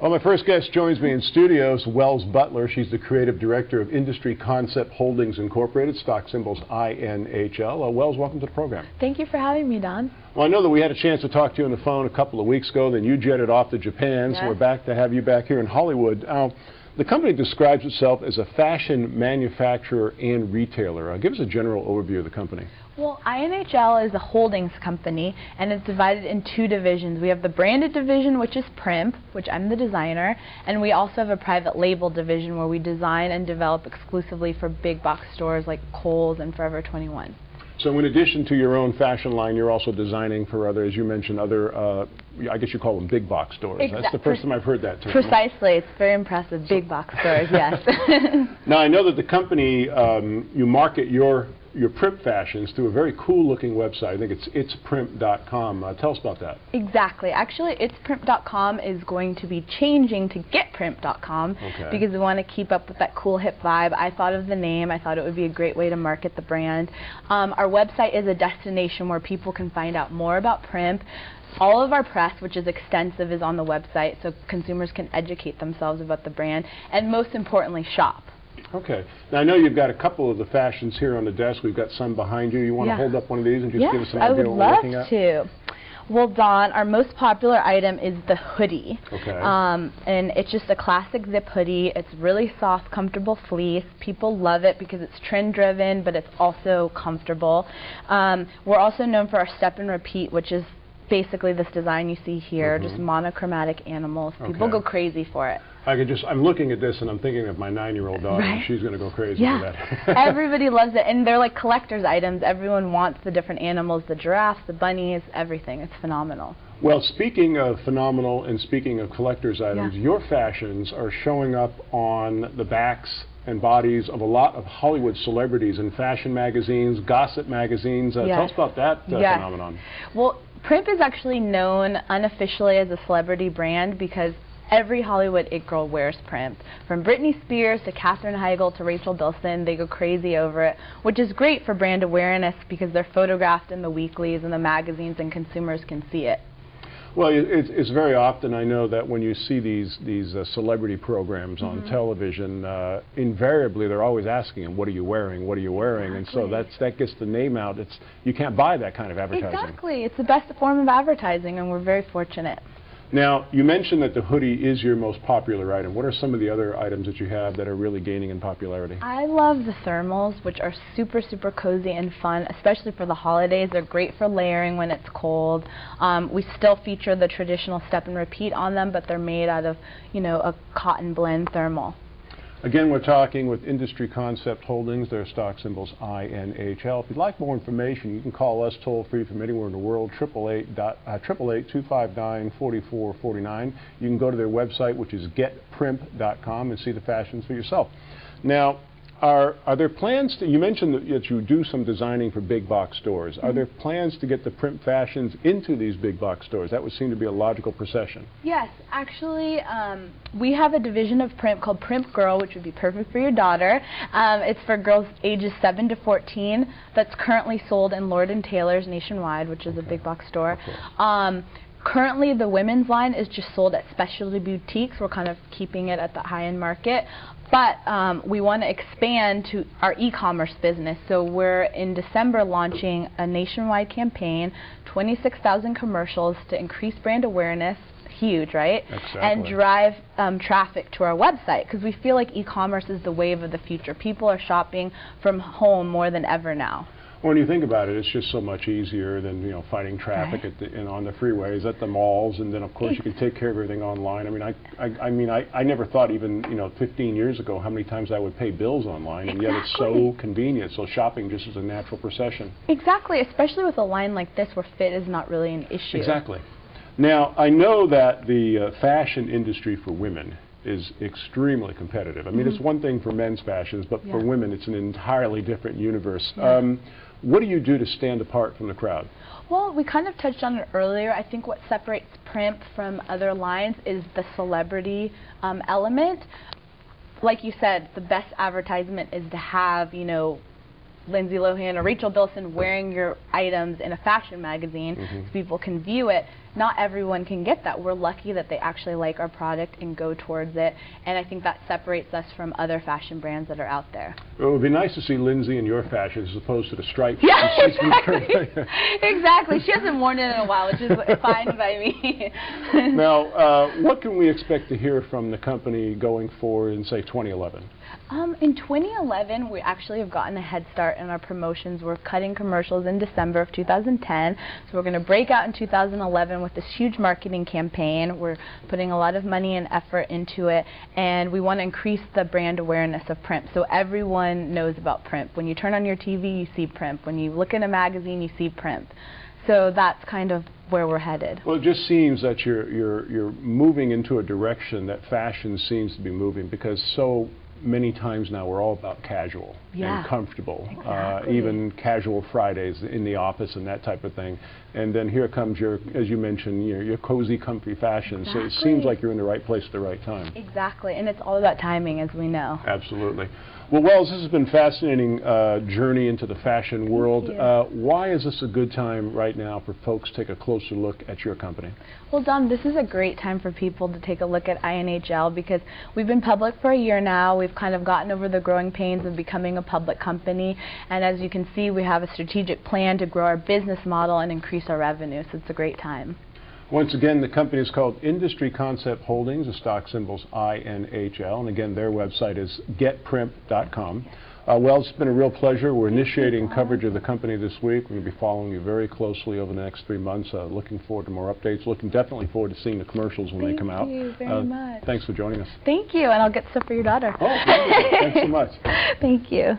Well, my first guest joins me in studio is Wells Butler. She's the creative director of Industry Concept Holdings Incorporated, stock symbols INHL. Wells, welcome to the program. Thank you for having me, Don. Well, I know that we had a chance to talk to you on the phone a couple of weeks ago, then you jetted off to Japan, Yes. So we're back to have you back here in Hollywood. The company describes itself as a fashion manufacturer and retailer. Give us a general overview of the company. Well, INHL is a holdings company, and it's divided in two divisions. We have the branded division, which is Primp, which I'm the designer, and we also have a private label division where we design and develop exclusively for big box stores like Kohl's and Forever 21. So in addition to your own fashion line, you're also designing for other, as you mentioned, other, I guess you call them big box stores. That's the first time I've heard that term. Precisely. It's very impressive. Big box stores, yes. Now, I know that the company, you market your Primp fashions through a very cool-looking website. I think it's Primp.com. Tell us about that. Exactly. Actually, Primp.com is going to be changing to GetPrimp.com because we want to keep up with that cool, hip vibe. I thought of the name. I thought it would be a great way to market the brand. Our website is a destination where people can find out more about Primp. All of our press, which is extensive, is on the website, so consumers can educate themselves about the brand, and most importantly, shop. Okay. Now, I know you've got a couple of the fashions here on the desk. We've got some behind you. You want to hold up one of these and just give us an idea of what we're looking at? Yes, I would love to. Well, Don, our most popular item is the hoodie. Okay. And it's just a classic zip hoodie. It's really soft, comfortable fleece. People love it because it's trend-driven, but it's also comfortable. We're also known for our step and repeat, which is basically this design you see here, just monochromatic animals. People go crazy for it. I'm looking at this and I'm thinking of my 9-year-old daughter, and she's going to go crazy for that. Everybody loves it, and they're like collector's items. Everyone wants the different animals, the giraffes, the bunnies, everything. It's phenomenal. Well, speaking of phenomenal and speaking of collector's items, your fashions are showing up on the backs and bodies of a lot of Hollywood celebrities in fashion magazines, gossip magazines. Tell us about that phenomenon. Well, Primp is actually known unofficially as a celebrity brand because every Hollywood it girl wears Primp. From Britney Spears to Katherine Heigl to Rachel Bilson, they go crazy over it, which is great for brand awareness because they're photographed in the weeklies and the magazines and consumers can see it. Well, it's very often, I know that when you see these celebrity programs on television, invariably they're always asking them, what are you wearing, what are you wearing? And so that gets the name out. You can't buy that kind of advertising. Exactly. It's the best form of advertising, and we're very fortunate. Now, you mentioned that the hoodie is your most popular item. What are some of the other items that you have that are really gaining in popularity? I love the thermals, which are super, super cozy and fun, especially for the holidays. They're great for layering when it's cold. We still feature the traditional step and repeat on them, but they're made out of, a cotton blend thermal. Again, we're talking with Industry Concept Holdings. Their stock symbols INHL. If you'd like more information, you can call us toll-free from anywhere in the world, 888-259-4449. You can go to their website, which is getprimp.com, and see the fashions for yourself. Now, are there plans to, you mentioned that you do some designing for big box stores. Are there plans to get the Primp fashions into these big box stores? That would seem to be a logical procession. Yes, actually, we have a division of Primp called Primp Girl, which would be perfect for your daughter. It's for girls ages 7 to 14. That's currently sold in Lord & Taylor's nationwide, which is a big box store. Currently, the women's line is just sold at specialty boutiques. We're kind of keeping it at the high-end market. But we want to expand to our e-commerce business. So we're in December launching a nationwide campaign, 26,000 commercials to increase brand awareness. Huge, right? Exactly. And drive traffic to our website because we feel like e-commerce is the wave of the future. People are shopping from home more than ever now. When you think about it, it's just so much easier than fighting traffic on the freeways, at the malls, and then of course you can take care of everything online. I mean, I never thought even 15 years ago how many times I would pay bills online, and yet it's so convenient. So shopping just is a natural procession. Exactly, especially with a line like this where fit is not really an issue. Exactly. Now, I know that the fashion industry for women is extremely competitive. I mean, it's one thing for men's fashions, but for women, it's an entirely different universe. What do you do to stand apart from the crowd? Well, we kind of touched on it earlier. I think what separates Primp from other lines is the celebrity element. Like you said, the best advertisement is to have, Lindsay Lohan or Rachel Bilson wearing your items in a fashion magazine so people can view it. not everyone can get that. We're lucky that they actually like our product and go towards it, and I think that separates us from other fashion brands that are out there. Well, it would be nice to see Lindsay in your fashion as opposed to the stripes. Yeah, exactly. Exactly. She hasn't worn it in a while, which is fine by me. Now, what can we expect to hear from the company going forward in, say, 2011? In 2011, we actually have gotten a head start in our promotions. We're cutting commercials in December of 2010, so we're going to break out in 2011 with this huge marketing campaign. We're putting a lot of money and effort into it, and we want to increase the brand awareness of Primp, so everyone knows about Primp. When you turn on your TV, you see Primp. When you look in a magazine, you see Primp. So that's kind of where we're headed. Well, it just seems that you're moving into a direction that fashion seems to be moving, because so many times now we're all about casual and comfortable, even casual Fridays in the office and that type of thing. And then here comes your, as you mentioned, your cozy, comfy fashion. So it seems like you're in the right place at the right time. Exactly, and it's all about timing, as we know. Absolutely. Well, Wells, this has been a fascinating journey into the fashion world. Why is this a good time right now for folks to take a closer look at your company? Well, Don, this is a great time for people to take a look at INHL because we've been public for a year now. We've kind of gotten over the growing pains of becoming a public company. And as you can see, we have a strategic plan to grow our business model and increase our revenue. So it's a great time. Once again, the company is called Industry Concept Holdings. The stock symbol's INHL. And again, their website is getprimp.com. Well, it's been a real pleasure. We're initiating coverage of the company this week. We're going to be following you very closely over the next 3 months. Looking forward to more updates. Looking definitely forward to seeing the commercials when they come out. Thank you very much. Thanks for joining us. Thank you, and I'll get stuff for your daughter. Oh, thanks so much. Thank you.